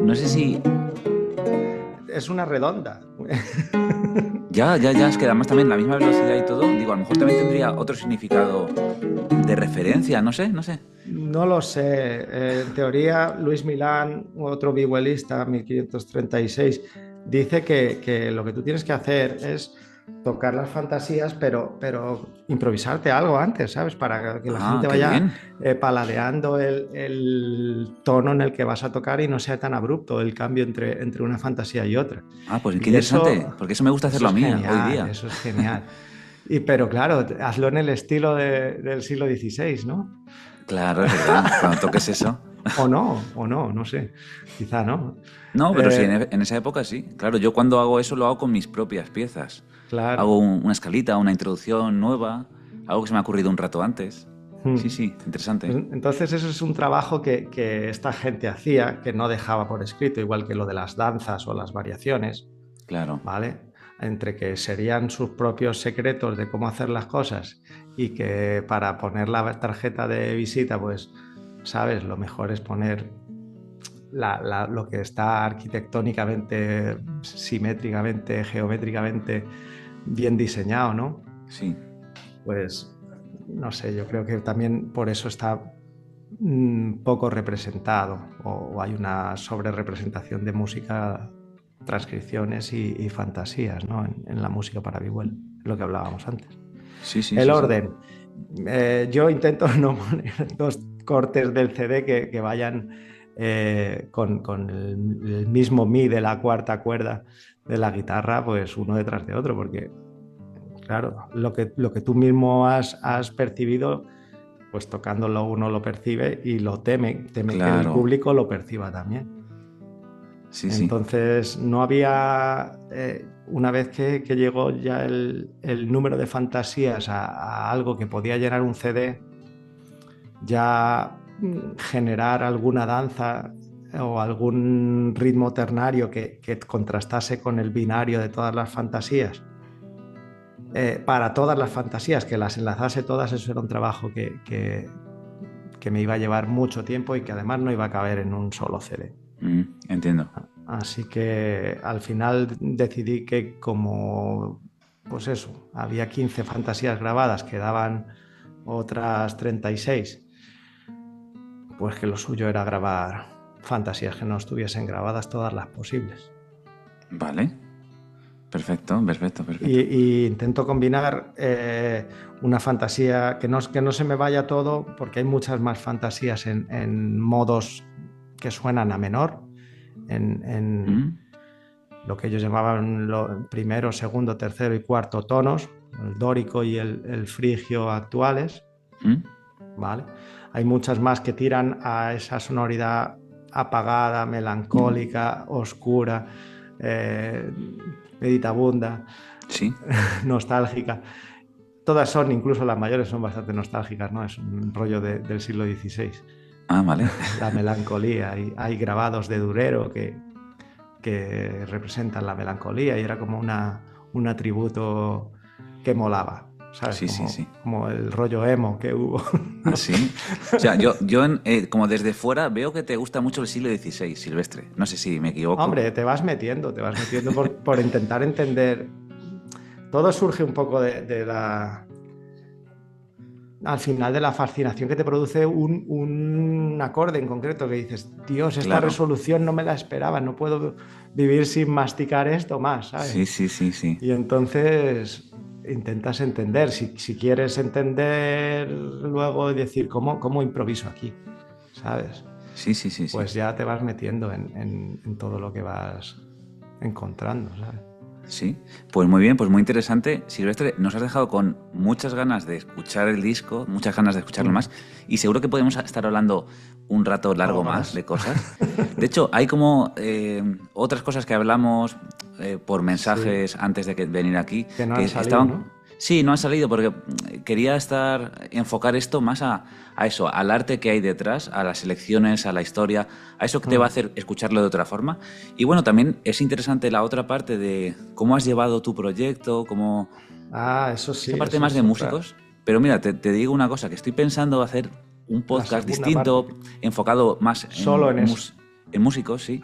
no sé si. es una redonda. Ya, es que además también la misma velocidad y todo, digo, a lo mejor también tendría otro significado de referencia, no sé. No lo sé. En teoría, Luis Milán, otro vihuelista, 1536, dice que lo que tú tienes que hacer es tocar las fantasías, pero improvisarte algo antes, ¿sabes? Para que la Ah, gente qué vaya bien. paladeando el tono en el que vas a tocar y no sea tan abrupto el cambio entre una fantasía y otra. Ah, pues qué Y interesante, porque eso me gusta eso hacerlo a es mí hoy genial, día. eso es genial. Pero claro, hazlo en el estilo del siglo XVI, ¿no? Claro, es verdad, cuando toques eso. O no, no sé, quizá no. No, pero sí, Eh, en esa época sí. Claro, yo cuando hago eso lo hago con mis propias piezas. claro. Hago una escalita, una introducción nueva, algo que se me ha ocurrido un rato antes. Hmm. Sí, interesante. Entonces eso es un trabajo que esta gente hacía, que no dejaba por escrito, igual que lo de las danzas o las variaciones, Claro, ¿vale? Entre que serían sus propios secretos de cómo hacer las cosas y que para poner la tarjeta de visita, pues, sabes, lo mejor es poner lo que está arquitectónicamente, simétricamente, geométricamente bien diseñado, ¿no? sí. Pues no sé, yo creo que también por eso está poco representado o hay una sobrerepresentación de música, transcripciones y fantasías, ¿no? en la música para vihuela, lo que hablábamos antes. El Sí. orden. Yo intento no poner dos cortes del CD que vayan con el mismo mi de la cuarta cuerda de la guitarra, pues uno detrás de otro, porque claro, lo que tú mismo has percibido pues tocándolo uno lo percibe y lo teme que el Claro. público lo perciba también. Sí, sí. Entonces no había, una vez que llegó ya el número de fantasías a algo que podía llenar un CD, ya generar alguna danza o algún ritmo ternario que contrastase con el binario de todas las fantasías, para todas las fantasías, que las enlazase todas, eso era un trabajo que me iba a llevar mucho tiempo y que además no iba a caber en un solo CD. Entiendo. Así que al final decidí que como, pues eso, había 15 fantasías grabadas, quedaban otras 36, pues que lo suyo era grabar fantasías que no estuviesen grabadas todas las posibles. Vale. Perfecto. Y intento combinar una fantasía que no se me vaya todo, porque hay muchas más fantasías en modos que suenan a menor, en lo que ellos llamaban primero, segundo, tercero y cuarto tonos, el dórico y el frigio actuales, ¿vale? Hay muchas más que tiran a esa sonoridad apagada, melancólica, oscura, meditabunda, Sí. nostálgica. Todas son, incluso las mayores, son bastante nostálgicas, ¿no? Es un rollo del siglo XVI. Ah, vale. La melancolía. Hay grabados de Durero que representan la melancolía y era como un atributo que molaba, ¿sabes? Sí. Como el rollo emo que hubo. Ah, sí. O sea, yo como desde fuera veo que te gusta mucho el siglo XVI, Silvestre. No sé si me equivoco. Hombre, te vas metiendo por intentar entender. Todo surge un poco de la... Al final de la fascinación que te produce un acorde en concreto que dices, Dios, esta Claro. resolución no me la esperaba, no puedo vivir sin masticar esto más, ¿sabes? Sí. Y entonces intentas entender, si quieres entender luego decir, ¿cómo improviso aquí? ¿Sabes? Sí. Pues ya te vas metiendo en todo lo que vas encontrando, ¿sabes? Sí, pues muy bien, pues muy interesante. Silvestre, nos has dejado con muchas ganas de escuchar el disco, muchas ganas de escucharlo más, y seguro que podemos estar hablando un rato largo más de cosas. De hecho, hay como otras cosas que hablamos por mensajes antes de venir aquí, que no han salido, ¿no? Sí, no han salido porque quería enfocar esto más a eso, al arte que hay detrás, a las elecciones, a la historia, a eso que te va a hacer escucharlo de otra forma. Y bueno, también es interesante la otra parte de cómo has llevado tu proyecto, cómo... Eso sí. Esta parte eso más de es músicos. Pero mira, te digo una cosa, que estoy pensando hacer un podcast distinto, enfocado más solo en músicos, sí.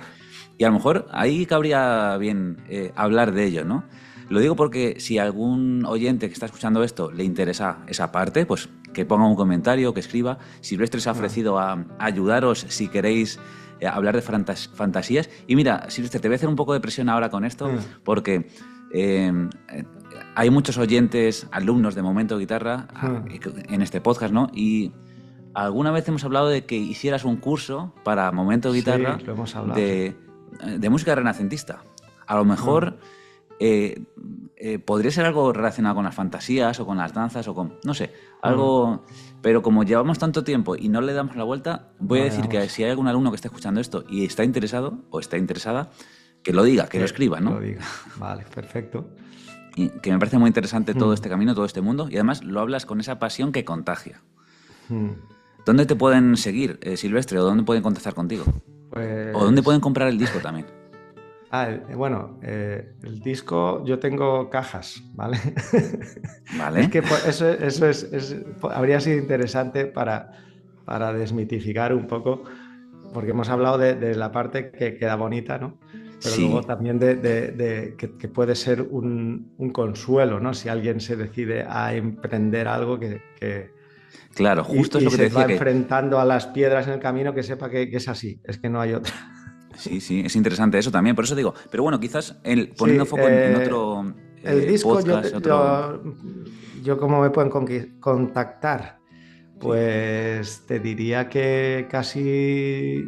Y a lo mejor ahí cabría bien hablar de ello, ¿no? Lo digo porque si algún oyente que está escuchando esto le interesa esa parte, pues que ponga un comentario, que escriba. Silvestre se ha ofrecido a ayudaros si queréis hablar de fantasías. Y mira, Silvestre, te voy a hacer un poco de presión ahora con esto, porque hay muchos oyentes, alumnos de Momento Guitarra en este podcast, ¿no? Y alguna vez hemos hablado de que hicieras un curso para Momento Guitarra lo hemos hablado, de música renacentista. A lo mejor podría ser algo relacionado con las fantasías o con las danzas o con, no sé, algo... Pero como llevamos tanto tiempo y no le damos la vuelta, voy a decir que si hay algún alumno que está escuchando esto y está interesado o está interesada, que lo diga, que lo escriba, ¿no? Que lo diga. Vale, perfecto. Y que me parece muy interesante todo este camino, todo este mundo, y además lo hablas con esa pasión que contagia. ¿Dónde te pueden seguir, Silvestre, o dónde pueden contactar contigo? Pues... ¿O dónde pueden comprar el disco también? Bueno, el disco, yo tengo cajas, ¿vale? Vale. Es que eso habría sido interesante para desmitificar un poco, porque hemos hablado de la parte que queda bonita, ¿no? Pero luego también que puede ser un consuelo, ¿no? Si alguien se decide a emprender algo Claro, justo es lo que te decía. Y se va enfrentando a las piedras en el camino, que sepa que es así, es que no hay otra. Sí, es interesante eso también, por eso digo. Pero bueno, quizás poniendo foco en otro el disco, podcast, yo cómo me pueden contactar, pues te diría que casi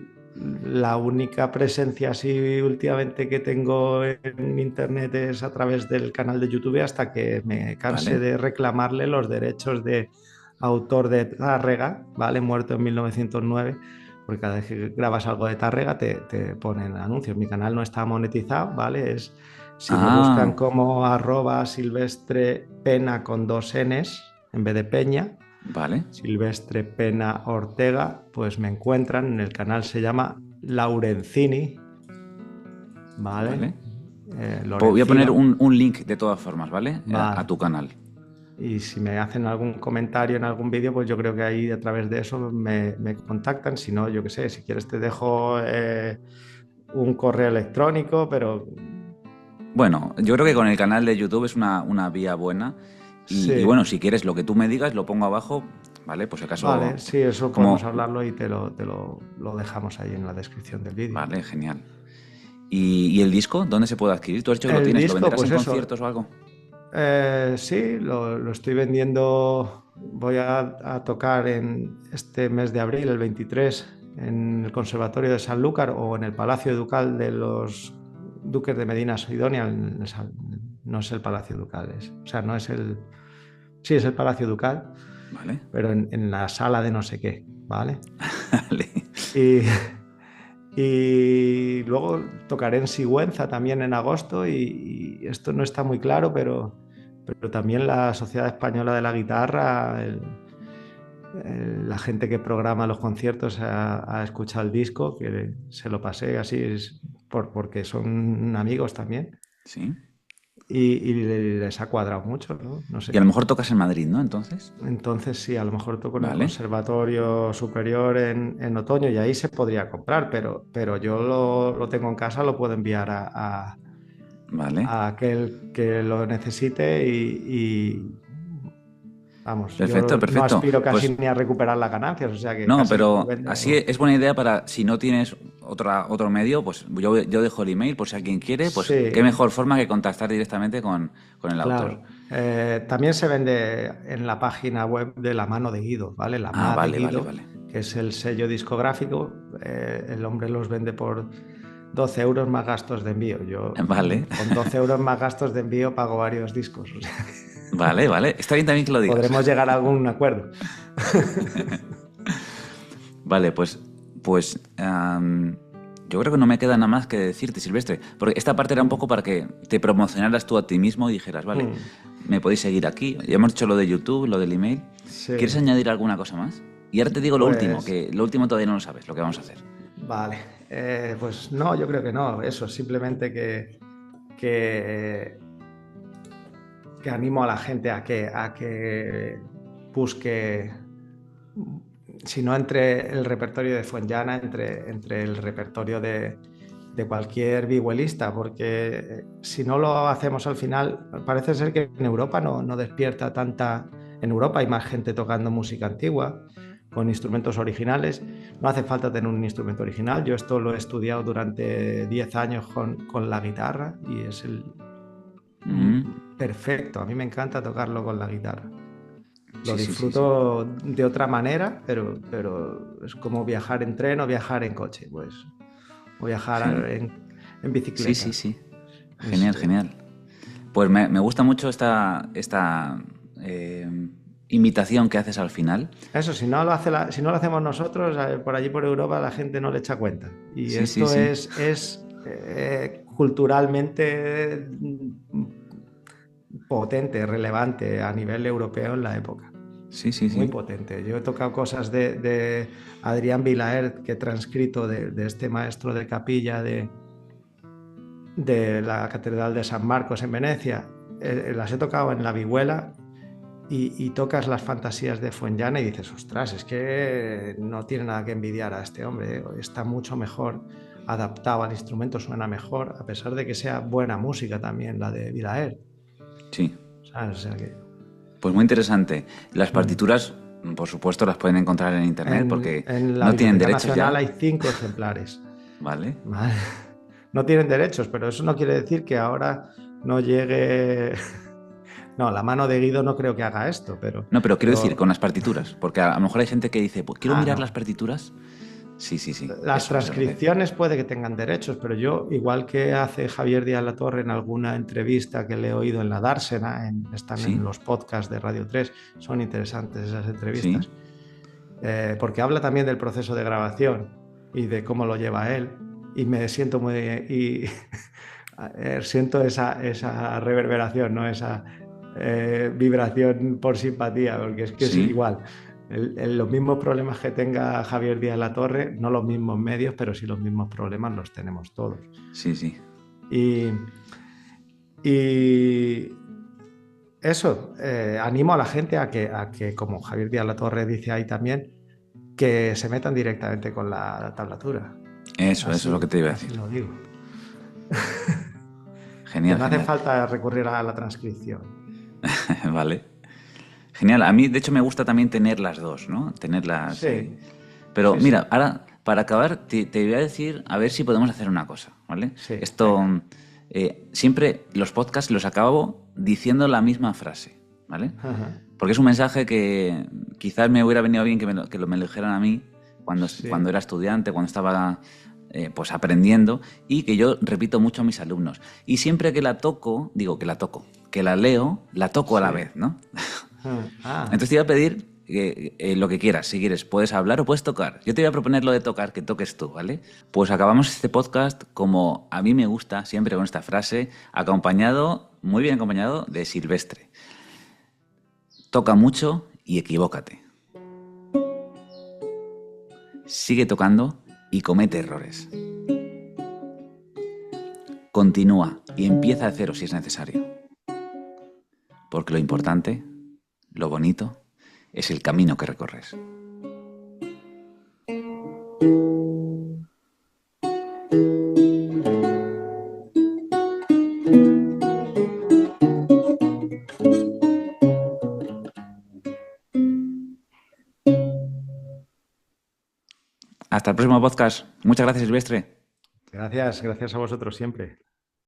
la única presencia así últimamente que tengo en internet es a través del canal de YouTube, hasta que me canse de reclamarle los derechos de autor de Tárrega, ¿vale? Muerto en 1909, porque cada vez que grabas algo de Tárrega te ponen anuncios. Mi canal no está monetizado, ¿vale? Si me buscan Ah, como @Silvestre Pena con 2 Ns en vez de Peña, vale, Silvestre Pena Ortega, pues me encuentran. En el canal se llama Laurenzini, ¿vale? vale. Voy a poner Lorenzino, un link de todas formas, ¿vale? A vale. tu canal. Y si me hacen algún comentario en algún vídeo, pues yo creo que ahí a través de eso me contactan. Si no, yo qué sé, si quieres te dejo un correo electrónico, pero Bueno, yo creo que con el canal de YouTube es una vía buena. Y sí, bueno, si quieres lo que tú me digas, lo pongo abajo, ¿vale? Pues si acaso, vale, sí, eso podemos como... hablarlo y lo dejamos ahí en la descripción del vídeo. Vale, genial. ¿Y el disco? ¿Dónde se puede adquirir? ¿Tú has dicho que lo El tienes? ¿Lo disco, venderás pues en eso, conciertos o algo? sí, lo estoy vendiendo. Voy a tocar en este mes de abril, el 23, en el Conservatorio de Sanlúcar o en el Palacio Ducal de los Duques de Medina Sidonia. No es el Palacio Ducal, o sea, no es el. Sí, es el Palacio Ducal, Vale. pero en la sala de no sé qué, ¿vale? Vale. Y, y luego tocaré en Sigüenza también en agosto y esto no está muy claro, pero también la Sociedad Española de la Guitarra, la gente que programa los conciertos ha escuchado el disco, que se lo pasé así, porque son amigos también, Sí. y les ha cuadrado mucho, ¿no? No Y a sé. lo mejor tocas en Madrid, ¿no? Entonces. Entonces sí, a lo mejor toco en el Vale. Conservatorio Superior en otoño y ahí se podría comprar, pero yo lo tengo en casa, lo puedo enviar Vale. a aquel que lo necesite vamos, Perfecto, yo no perfecto. aspiro casi Pues ni a recuperar las ganancias, o sea que no, casi que lo pero venda así o. es buena idea para si no tienes otro medio, pues yo dejo el email por si alguien quiere, pues qué Sí, mejor forma que contactar directamente con el autor. claro. También se vende en la página web de La Mano de Guido, ¿vale? La Ah, Ma de vale, vale, Guido, vale. que es el sello discográfico. El hombre los vende por 12 euros más gastos de envío. Yo Vale, con 12 euros más gastos de envío pago varios discos. O sea, vale, vale. Está bien también que lo digas. podremos llegar a algún acuerdo. Vale, pues yo creo que no me queda nada más que decirte, Silvestre, porque esta parte era un poco para que te promocionaras tú a ti mismo y dijeras, vale, Mm, me podéis seguir aquí. Ya hemos hecho lo de YouTube, lo del email. ¿Quieres sí, añadir alguna cosa más? Y ahora te digo lo último, pues que lo último todavía no lo sabes, lo que vamos a hacer. vale. Pues no, yo creo que no. Eso, simplemente que, que animo a la gente a que busque, si no entre el repertorio de Fuenllana, entre el repertorio de cualquier vihuelista, porque si no lo hacemos al final, parece ser que en Europa no despierta tanta. En Europa hay más gente tocando música antigua, con instrumentos originales. No hace falta tener un instrumento original. Yo esto lo he estudiado durante 10 años con la guitarra y es el Mm, perfecto. A mí me encanta tocarlo con la guitarra. Lo sí, sí, sí, sí. disfruto de otra manera, pero es como viajar en tren o viajar en coche, pues, o viajar en Sí, sí, bicicleta. sí. Es, Genial, genial. Pues me gusta mucho esta invitación que haces al final. eso, si no lo hacemos nosotros, por allí por Europa la gente no le echa cuenta. Y Sí, sí, esto sí. es culturalmente potente, relevante a nivel europeo en la época. Sí, sí, Muy sí. potente. Yo he tocado cosas de Adrián Vilaert que he transcrito de este maestro de capilla de la Catedral de San Marcos en Venecia. Las he tocado en la vihuela y tocas las fantasías de Fuenllana y dices, ostras, es que no tiene nada que envidiar a este hombre, está mucho mejor adaptado al instrumento, suena mejor, a pesar de que sea buena música también la de Vilaert. Sí. ¿Sabes? O sea que, Pues muy interesante. Las mm. partituras, por supuesto, las pueden encontrar en internet porque En la no tienen Biblioteca derechos Nacional ya. hay 5 ejemplares. Vale. ¿Vale? No tienen derechos, pero eso no quiere decir que ahora no llegue. No, la mano de Guido no creo que haga esto, pero. No, pero quiero decir, pero... con las partituras. Porque a lo mejor hay gente que dice, pues quiero mirar las No. partituras. Sí. Las Eso, transcripciones puede que tengan derechos, pero yo, igual que hace Javier Díaz Latorre en alguna entrevista que le he oído en la Dársena, están en Sí, los podcasts de Radio 3, son interesantes esas sí, entrevistas, porque habla también del proceso de grabación y de cómo lo lleva él, y me siento muy... siento esa reverberación, ¿no? Esa vibración por simpatía, porque es que es sí, igual. Los mismos problemas que tenga Javier Díaz Latorre, no los mismos medios, pero sí los mismos problemas los tenemos todos. sí. Y, y eso, animo a la gente a que, como Javier Díaz Latorre dice ahí también, que se metan directamente con la tablatura. Eso es lo que te iba a Así decir. lo digo. Que Genial, no hace genial. falta recurrir a la transcripción. Vale. Genial. A mí, de hecho, me gusta también tener las dos, ¿no? Tenerlas. Sí, Pero sí, sí, mira, ahora, para acabar, te voy a decir, a ver si podemos hacer una cosa, ¿vale? sí, Esto, venga. siempre los podcasts los acabo diciendo la misma frase, ¿vale? Ajá. Porque es un mensaje que quizás me hubiera venido bien me lo dijeran a mí cuando Sí, era estudiante, cuando estaba pues aprendiendo, y que yo repito mucho a mis alumnos. Y siempre que la toco, digo que la toco, que la leo, la toco a la sí. vez, ¿no? Ah, Entonces te iba a pedir lo que quieras. Si quieres, puedes hablar o puedes tocar. Yo te voy a proponer lo de tocar, que toques tú, ¿vale? Pues acabamos este podcast como a mí me gusta, siempre con esta frase, acompañado, muy bien acompañado, de Silvestre. Toca mucho y equivócate. Sigue tocando y comete errores. Continúa y empieza de cero si es necesario. Porque lo importante, lo bonito, es el camino que recorres. Hasta el próximo podcast. Muchas gracias, Silvestre. gracias, gracias a vosotros siempre.